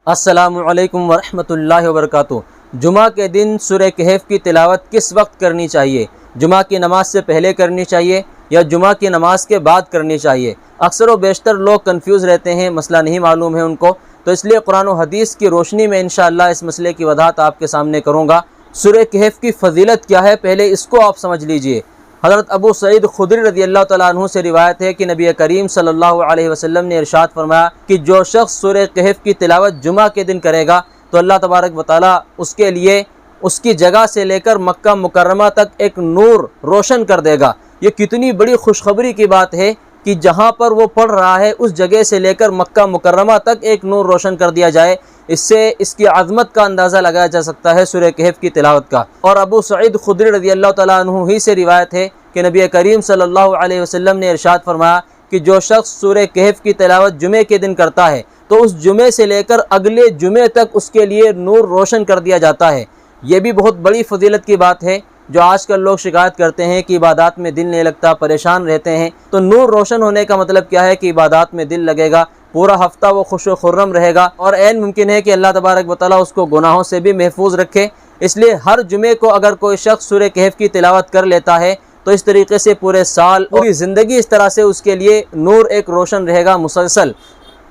السلام علیکم ورحمۃ اللہ وبرکاتہ۔ جمعہ کے دن سورہ کہف کی تلاوت کس وقت کرنی چاہیے؟ جمعہ کی نماز سے پہلے کرنی چاہیے یا جمعہ کی نماز کے بعد کرنی چاہیے؟ اکثر و بیشتر لوگ کنفیوز رہتے ہیں، مسئلہ نہیں معلوم ہے ان کو، تو اس لیے قرآن و حدیث کی روشنی میں انشاءاللہ اس مسئلے کی وضاحت آپ کے سامنے کروں گا۔ سورہ کہف کی فضیلت کیا ہے، پہلے اس کو آپ سمجھ لیجئے۔ حضرت ابو سعید خدری رضی اللہ تعالیٰ عنہ سے روایت ہے کہ نبی کریم صلی اللہ علیہ وسلم نے ارشاد فرمایا کہ جو شخص سورہ کہف کی تلاوت جمعہ کے دن کرے گا تو اللہ تبارک و تعالیٰ اس کے لیے اس کی جگہ سے لے کر مکہ مکرمہ تک ایک نور روشن کر دے گا۔ یہ کتنی بڑی خوشخبری کی بات ہے کہ جہاں پر وہ پڑھ رہا ہے اس جگہ سے لے کر مکہ مکرمہ تک ایک نور روشن کر دیا جائے۔ اس سے اس کی عظمت کا اندازہ لگایا جا سکتا ہے سورہ کہف کی تلاوت کا۔ اور ابو سعید خدری رضی اللہ تعالیٰ عنہ ہی سے روایت ہے کہ نبی کریم صلی اللہ علیہ وسلم نے ارشاد فرمایا کہ جو شخص سورہ کہف کی تلاوت جمعے کے دن کرتا ہے تو اس جمعے سے لے کر اگلے جمعے تک اس کے لیے نور روشن کر دیا جاتا ہے۔ یہ بھی بہت بڑی فضیلت کی بات ہے۔ جو آج کل لوگ شکایت کرتے ہیں کہ عبادات میں دل نہیں لگتا، پریشان رہتے ہیں، تو نور روشن ہونے کا مطلب کیا ہے کہ عبادات میں دل لگے گا، پورا ہفتہ وہ خوش و خرم رہے گا، اور عین ممکن ہے کہ اللہ تبارک و تعالیٰ اس کو گناہوں سے بھی محفوظ رکھے۔ اس لیے ہر جمعے کو اگر کوئی شخص سورہ کہف کی تلاوت کر لیتا ہے تو اس طریقے سے پورے سال پوری زندگی اس طرح سے اس کے لیے نور ایک روشن رہے گا مسلسل۔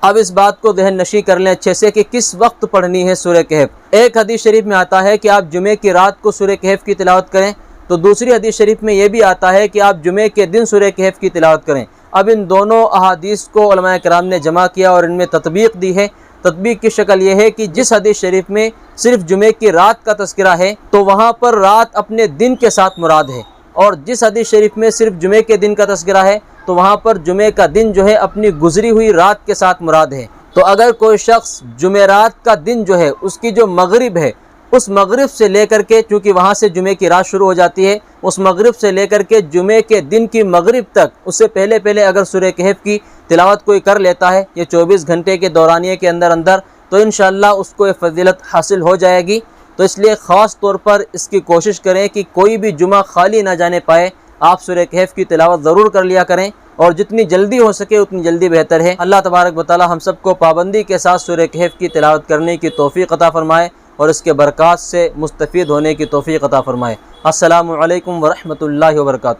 اب اس بات کو ذہن نشی کر لیں اچھے سے کہ کس وقت پڑھنی ہے سورہ کہف۔ ایک حدیث شریف میں آتا ہے کہ آپ جمعے کی رات کو سورہ کہف کی تلاوت کریں، تو دوسری حدیث شریف میں یہ بھی آتا ہے کہ آپ جمعے کے دن سورہ کہف کی تلاوت کریں۔ اب ان دونوں احادیث کو علماء کرام نے جمع کیا اور ان میں تطبیق دی ہے۔ تطبیق کی شکل یہ ہے کہ جس حدیث شریف میں صرف جمعے کی رات کا تذکرہ ہے تو وہاں پر رات اپنے دن کے ساتھ مراد ہے، اور جس حدیث شریف میں صرف جمعے کے دن کا تذکرہ ہے تو وہاں پر جمعے کا دن جو ہے اپنی گزری ہوئی رات کے ساتھ مراد ہے۔ تو اگر کوئی شخص جمعرات کا دن جو ہے اس کی جو مغرب ہے اس مغرب سے لے کر کے، چونکہ وہاں سے جمعے کی رات شروع ہو جاتی ہے، اس مغرب سے لے کر کے جمعے کے دن کی مغرب تک اس سے پہلے اگر سورہ کہف کی تلاوت کوئی کر لیتا ہے یہ 24 گھنٹے کے دورانیے کے اندر تو انشاءاللہ اس کو یہ فضیلت حاصل ہو جائے گی۔ تو اس لیے خاص طور پر اس کی کوشش کریں کہ کوئی بھی جمعہ خالی نہ جانے پائے، آپ سورہ کہف کی تلاوت ضرور کر لیا کریں، اور جتنی جلدی ہو سکے اتنی جلدی بہتر ہے۔ اللہ تبارک و تعالی ہم سب کو پابندی کے ساتھ سورہ کہف کی تلاوت کرنے کی توفیق عطا فرمائے اور اس کے برکات سے مستفید ہونے کی توفیق عطا فرمائے۔ السلام علیکم ورحمۃ اللہ وبرکاتہ۔